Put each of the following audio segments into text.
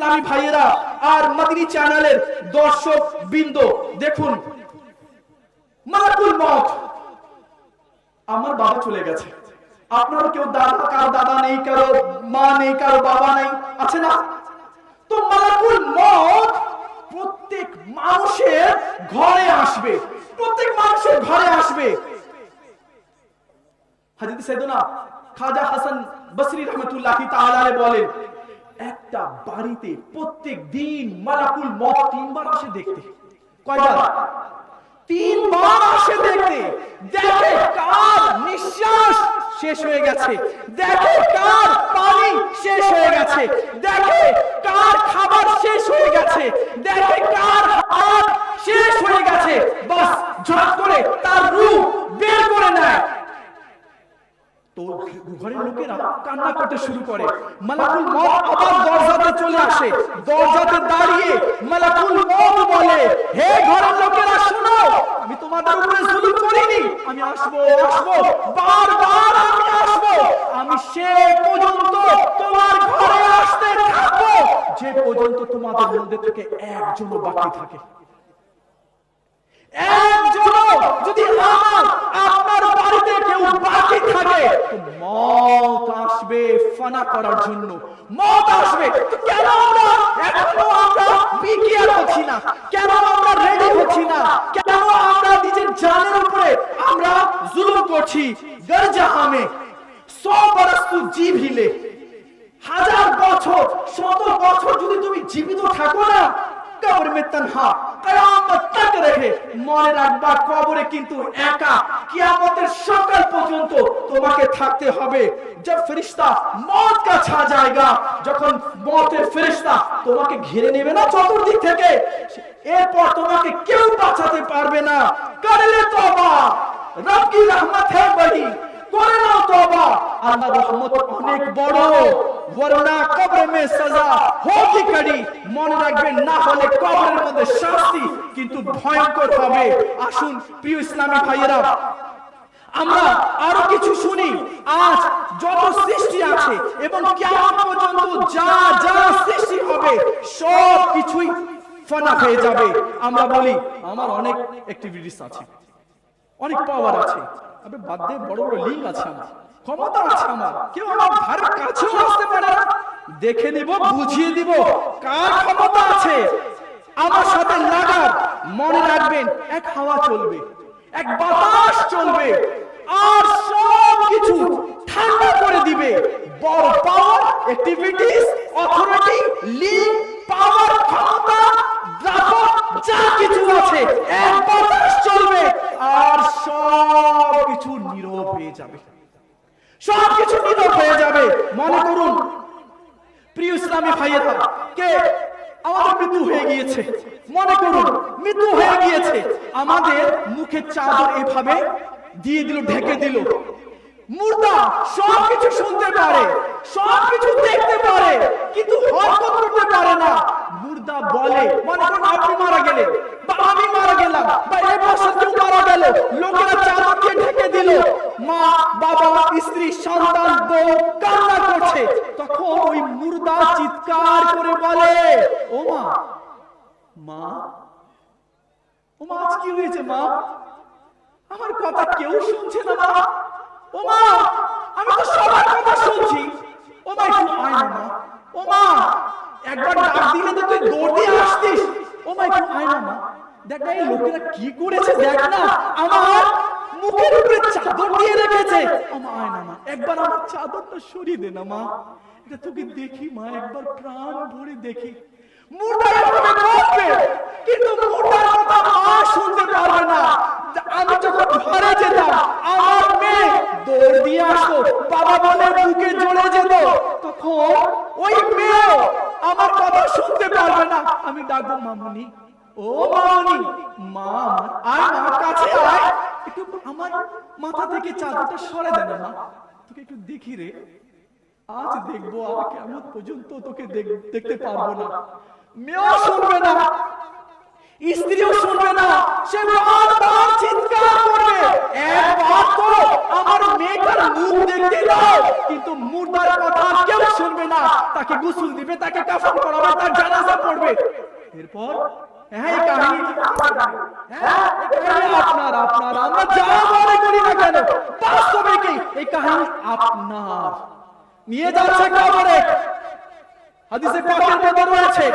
ইসলামী ভাইয়েরা আর মাদিনী চ্যানেলের দর্শক বৃন্দ, দেখুন মালাকুল মউত, আমার বাবা চলে গেছে, আপনার কেউ দাদা, কারো দাদা নেই, কারো মা নেই, কারো বাবা নেই, আছে না? তো মালাকুল মউত প্রত্যেক মানুষের ঘরে আসবে, প্রত্যেক মানুষের ঘরে আসবে। হযরত সাইয়েদনা খাজা হাসান বসরি রাহমাতুল্লাহি তাআলা আলাইহি বলেন, একটা বাড়িতে প্রত্যেক দিন মালাকুল মউত 3 বার আসে দেখতে। কয়বার? 3 বার আসে দেখতে। দেখে কার নিঃশ্বাস শেষ হয়ে গেছে, দেখে কার পানি শেষ হয়ে গেছে, দেখে কার খাবার শেষ হয়ে গেছে, দেখে কার হাত শেষ হয়ে গেছে, বাস ঝট করে তার রূহ বের করে নেয়। তো ঘরের লোকেরা কান্না করতে শুরু করে। মালাকুল মউত আবার দরজাতে চলে আসে, দরজাতে দাঁড়িয়ে মালাকুল মউত বলে, হে ঘরের লোকেরা শোনো, আমি তোমাদের উপরে জুলুম করিনি, আমি আসবো, বারবার আমি আসবো, আমি সে পর্যন্ত তোমার ঘরে আসতে থাকবো যে পর্যন্ত তোমাদের মধ্যে থেকে একজনও বাকি থাকে। একজনও যদি আপনার বাড়িতে কেউ বাকি থাকে, তো মউত আসবে ফানা করার জন্য, মউত আসবে। কেন আমরা এখনো বিকিয়ার হচ্ছি না? কেন আমরা রেডি হচ্ছি না? কেন আমরা নিজের জানের উপরে আমরা জুলুম করছি? গরজাহা মে 100 বরস তু জি ভি লে, 1000 বছর 100 বছর যদি তুমি জীবিত থাকো না, কবর মে তনহা কিয়ামত তক রহে, মনে রাখবা কবরে কিন্তু একা কিয়ামতের সকাল পর্যন্ত তোমাকে থাকতে হবে। जब ফেরেশতা মওত কা ছা জায়েগা, যখন মওতের ফেরেশতা তোমাকে ঘিরে নেবে না চতুর্দিক থেকে, এরপর তোমাকে কেউ বাঁচাতে পারবে না। করলে তওবা, রব কি রহমত है वही, করে নাও তওবা, আল্লাহর রহমত অনেক বড়, वरना কবর মে সাজা হোগি কড়ি, মনে রাখবেন না হলে কবরের মধ্যে শাস্তি কিন্তু ভয়ঙ্কর হবে। আসুন প্রিয় ইসলামী ভাইয়েরা, আমরা আরো কিছু শুনি। আজ যত সৃষ্টি আছে এবং কিয়ামত পর্যন্ত যা যা সৃষ্টি হবে সব কিছুই ফানা হয়ে যাবে। আমরা বলি আমার অনেক অ্যাক্টিভিটিস আছে, অনেক পাওয়ার আছে, আবে বাদ দে, বড় বড় লিঙ্ক আছে, আমার ক্ষমতা আছে, আমার কেউ আমার ধারের কাছেও আসতে পারে না। দেখে নিব, বুঝিয়ে দিব কার ক্ষমতা আছে আমার সাথে লাগার। মনে রাখবেন এক হাওয়া চলবে, এক বাতাস চলবে, আর সব কিছু ঠান্ডা করে দিবে। বড় পাওয়ার, অ্যাক্টিভিটিস, অথরিটি, লিঙ্ক, পাওয়ার, ক্ষমতা, দাপট যা কিছু আছে, এক বাতাস চলবে আর সব কিছু নীরব হয়ে যাবে, সব কিছু নীরব হয়ে যাবে। মনে করুন প্রিয় ইসলামী ভাইয়েরা, কে আমাদের মৃত্যু হয়ে গিয়েছে, মনে করুন মৃত্যু হয়ে গিয়েছে, আমাদের মুখে চাদর এভাবে দিয়ে দিল, ঢেকে দিল। মুর্দা সবকিছু শুনতে পারে, সবকিছু দেখতে পারে, কিন্তু হরকত করতে পারে না। মুর্দা বলে, মনে করুন আপনি মারা গেলেন বা আমি মারা গেলাম বা এই বছর কেউ মারা গেল, লোকেরা চাদর দিয়ে ঢেকে দিল, মা বাবা স্ত্রী সন্তান বউ কান্না করছে, তখন ওই মুর্দা চিৎকার করে বলে, ও মা, মা, ও মা, আজ কি হয়েছে মা? আমার কথা কেউ শুনছে না মা। ও মা, আমি তো সবার কথা শুনছি। ও মা একটু আয় না মা। ও মা, একবার ডাক দিলে তো তুই দৌড় দিয়ে আসতিস। ও মা একটু আয় না মা। দেখ না এই লোকেরা কি করেছে, দেখ না আমার মুখের উপরে চাদর দিয়ে রেখেছে। ও মা আয় না মা, একবার আমার চাদরটা সরিয়ে দে না মা, এটা তোকে দেখি মা, একবার প্রাণ ভরে দেখি। মুর্দা এভাবে বলবে, কিন্তু মুর্দার কথা মা শুনতে পারবে না। আমি যখন ঘরে যেতাম, আমার মেয়ে দৌড় দিয়ে আসতো, বাবা বলে বুকে জড়ে যেত, তখন ওই মেয়ে আমার কথা শুনতে পারবে না। আমি ডাকবো মামুনি, ও মামুনি, মা আমার, আয় মা, কাছে আয়, একটু আমার মাথা থেকে চাদরটা সরে দে না মা, তোকে একটু দেখি রে, আজ দেখবো আর কিয়ামত পর্যন্ত তোকে দেখতে পারবো না। মেয়েও শুনবে না, স্ত্রীও শুনবে না, সে বারবার চিৎকার করবে, একবার তো আমার মেয়েটার মুখ দেখতে দাও। কিন্তু মুর্দার কথা কেউ শুনবে না, তাকে গোসল দিবে, তাকে কাফন করাবে, তার এরপর হ্যাঁ এই কাহিনী হ্যাঁ এই কাহিনী আপনার আমরা যা মনে করি না কেন বাস্তবে কি এই কাহিনী আপনার। নিয়ে যাচ্ছে কবরে, হাদিসে পাকের মধ্যে রয়েছে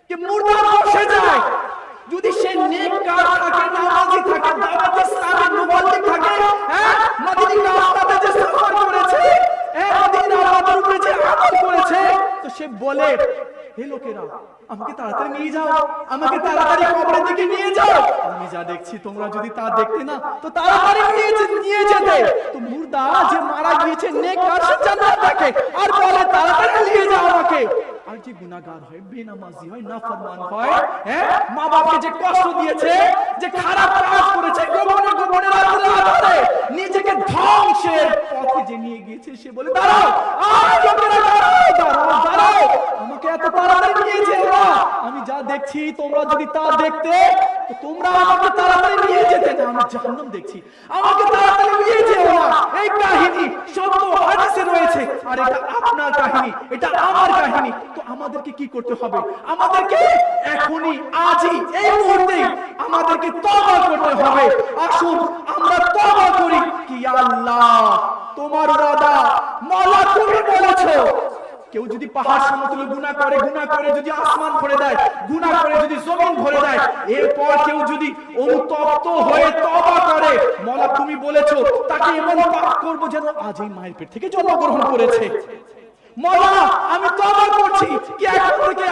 যে মুর্দা বসে যায়, যদি সে নেককার থাকে, নামাজি থাকে, দাওয়াত ইসলামের মুবাল্লিগ থাকে, হ্যাঁ মদিনা রাস্তাতে যে সফর করেছে, হ্যাঁ মদিনা রাস্তার উপরে যে আমল করেছে, তো সে বলে হে লোকেরা আমাকে তাড়াতাড়ি নিয়ে যাও, আমাকে তাড়াতাড়ি কবরের দিকে নিয়ে যাও। আমি যা দেখছি তোমরা যদি তা দেখতে না তো তাড়াতাড়ি নিয়ে যেতে। তো মুর্দা যে মারা গিয়েছে নেককার সে জান্নাত দেখে আর বলে তাড়াতাড়ি নিয়ে যাও আমাকে। আর যে গুনাহগার হয়, বেনামাজি হয়, নাফরমান হয়, হ্যাঁ মা বাবাকে যে কষ্ট দিয়েছে, যে খারাপ কাজ করেছে, গোপনে গোপনে রাতে রাতে নিজেকে ধ্বংসের পথে যে নিয়ে গিয়েছে, সে বলে দাঁড়াও লোকেরা দাঁড়াও আমাকে এত তাড়াতাড়ি নিয়ে যেও না, আমি যা দেখছি তোমরা যদি তা দেখতে তো তোমরা আমাকে তাড়াতাড়ি নিয়ে যেতে না, আমি জাহান্নাম দেখছি, আমাকে তাড়াতাড়ি নিয়ে যেও না। এই কাহিনী সত্য হাদিসে রয়েছে, আর এটা আপনার কাহিনী, এটা আমার কাহিনী। তো আমাদেরকে কি করতে হবে? আমাদেরকে এখনই আজই এই মুহূর্তে আমাদেরকে তওবা করতে হবে। আসুন আমরা তওবা করি কি আল্লাহ তোমার ওয়াদা, মাওলা তুমি বলেছো কেউ যদি পাহাড় সমতুল্য গুনাহ করে যদি আসমান ভরে দেয়, গুনাহ করে যদি জমিন ভরে দেয়, এরপর কেউ যদি অনুতপ্ত হয়ে তওবা করে, মাওলা তুমি বলেছো তাকে এমন পাক করব যেন আজই মায়ের পেট থেকে জন্মগ্রহণ করেছে। মাওলা আমি তওবা করছি কি এখন থেকে